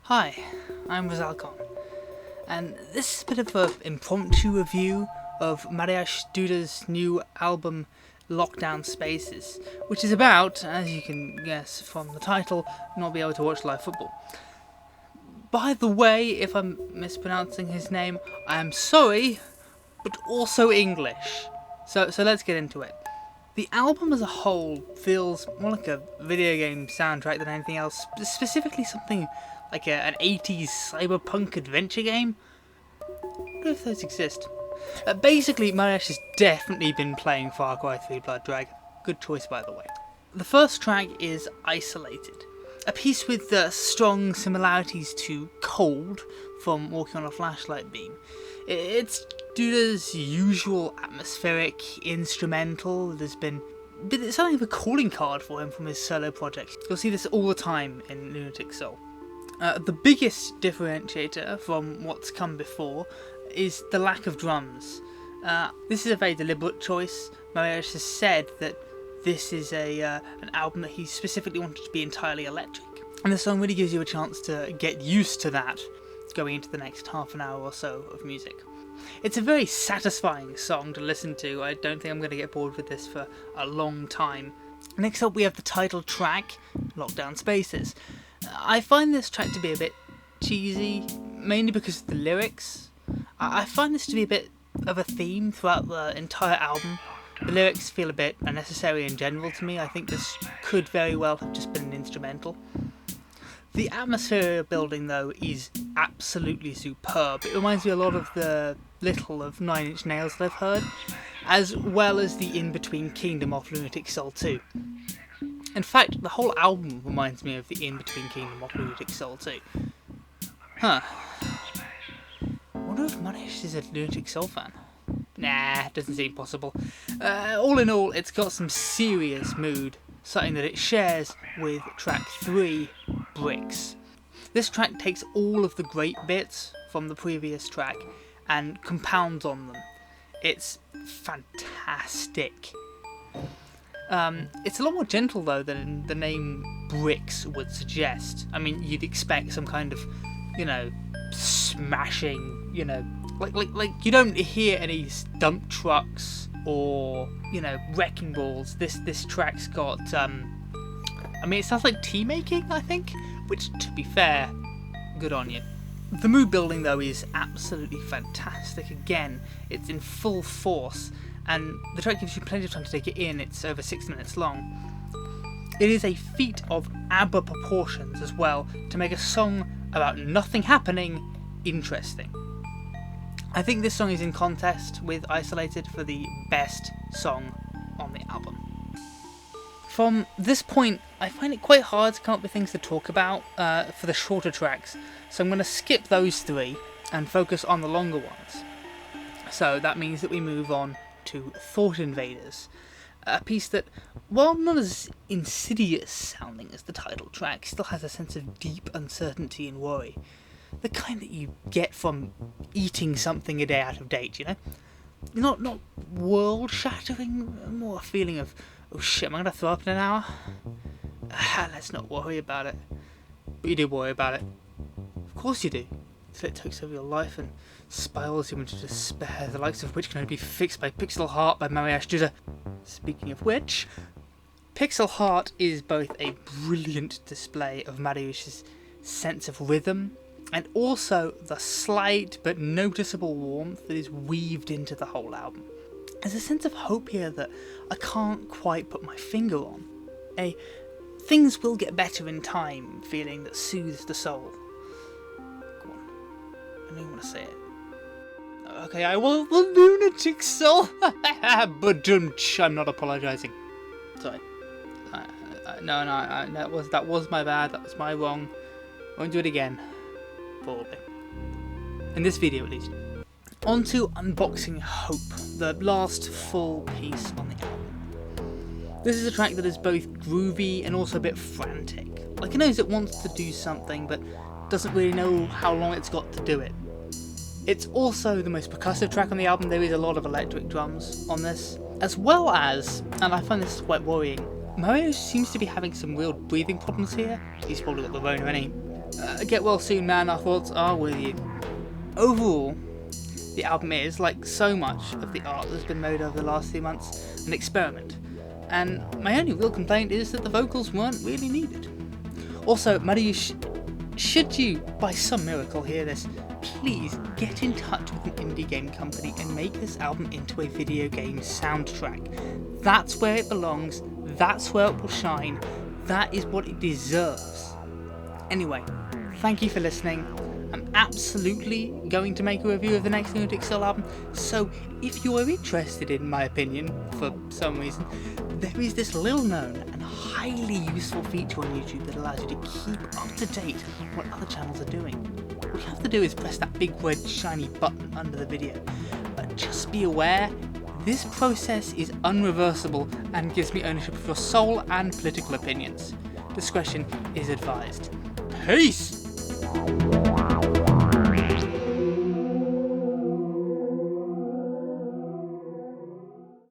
Hi, I'm Rizalcon, and this is a bit of an impromptu review of Mariusz Duda's new album Lockdown Spaces, which is about, as you can guess from the title, not be able to watch live football. By the way, if I'm mispronouncing his name, I am sorry, but also English. So let's get into it. The album as a whole feels more like a video game soundtrack than anything else, specifically something like an 80s cyberpunk adventure game. I wonder if those exist. Basically, Mariusz has definitely been playing Far Cry 3 Blood Dragon. Good choice, by the way. The first track is Isolated, a piece with strong similarities to Cold from Walking on a Flashlight Beam. It's Duda's usual atmospheric instrumental that has been something of a calling card for him from his solo projects. You'll see this all the time in Lunatic Soul. The biggest differentiator from what's come before is the lack of drums. This is a very deliberate choice. Mariusz has said that this is an album that he specifically wanted to be entirely electric, and the song really gives you a chance to get used to that going into the next half an hour or so of music. It's a very satisfying song to listen to. I don't think I'm going to get bored with this for a long time. Next up we have the title track, Lockdown Spaces. I find this track to be a bit cheesy, mainly because of the lyrics. I find this to be a bit of a theme throughout the entire album. The lyrics feel a bit unnecessary in general to me. I think this could very well have just been an instrumental. The atmosphere building, though, is absolutely superb. It reminds me a lot of the Little of 9 Inch Nails that I've heard, as well as the In-Between Kingdom of Lunatic Soul 2. In fact, the whole album reminds me of the In-Between Kingdom of Lunatic Soul 2. Huh. I wonder if Mariusz is a Lunatic Soul fan. Nah, doesn't seem possible. All in all, it's got some serious mood, something that it shares with track 3, Bricks. This track takes all of the great bits from the previous track and compounds on them. It's fantastic. It's a lot more gentle though than the name Bricks would suggest. I mean, you'd expect some kind of, smashing, like you don't hear any dump trucks or, wrecking balls. This track's got, it sounds like tea making, I think, which, to be fair, good on you. The mood building though is absolutely fantastic. Again, it's in full force, and the track gives you plenty of time to take it in. It's over 6 minutes long. It is a feat of ABBA proportions as well to make a song about nothing happening interesting. I think this song is in contest with Isolated for the best song on the album. From this point, I find it quite hard to come up with things to talk about for the shorter tracks, so I'm going to skip those 3 and focus on the longer ones. So that means that we move on to Thought Invaders, a piece that, while not as insidious sounding as the title track, still has a sense of deep uncertainty and worry. The kind that you get from eating something a day out of date, Not world-shattering, more a feeling of, oh shit, am I going to throw up in an hour? Let's not worry about it. But you do worry about it. Of course you do. Until it takes over your life and spirals you into despair, the likes of which can only be fixed by Pixel Heart by Mariusz Duda. Speaking of which, Pixel Heart is both a brilliant display of Mariusz's sense of rhythm, and also the slight but noticeable warmth that is weaved into the whole album. There's a sense of hope here that I can't quite put my finger on. A things will get better in time feeling that soothes the soul. Go on. I don't even want to say it. Okay, I was the Lunatic Soul. But I'm not apologising. Sorry. No, that was my bad. That was my wrong. I won't do it again. Probably. In this video, at least. On to Unboxing Hope, the last full piece on the album. This is a track that is both groovy and also a bit frantic. Like it knows it wants to do something, but doesn't really know how long it's got to do it. It's also the most percussive track on the album. There is a lot of electric drums on this, as well as, and I find this quite worrying, Mariusz seems to be having some real breathing problems here. He's probably got the Rona, any. Get well soon, man. Our thoughts are with you. Overall, the album is, like so much of the art that's been made over the last few months, an experiment. And my only real complaint is that the vocals weren't really needed. Also, Mariusz, should you, by some miracle, hear this, please get in touch with an indie game company and make this album into a video game soundtrack. That's where it belongs, that's where it will shine, that is what it deserves. Anyway, thank you for listening. I'm absolutely going to make a review of the next Lunatic Soul album, so if you are interested in my opinion, for some reason, there is this little known and highly useful feature on YouTube that allows you to keep up to date on what other channels are doing. All you have to do is press that big red shiny button under the video. But just be aware, this process is unreversible and gives me ownership of your soul and political opinions. Discretion is advised. Peace!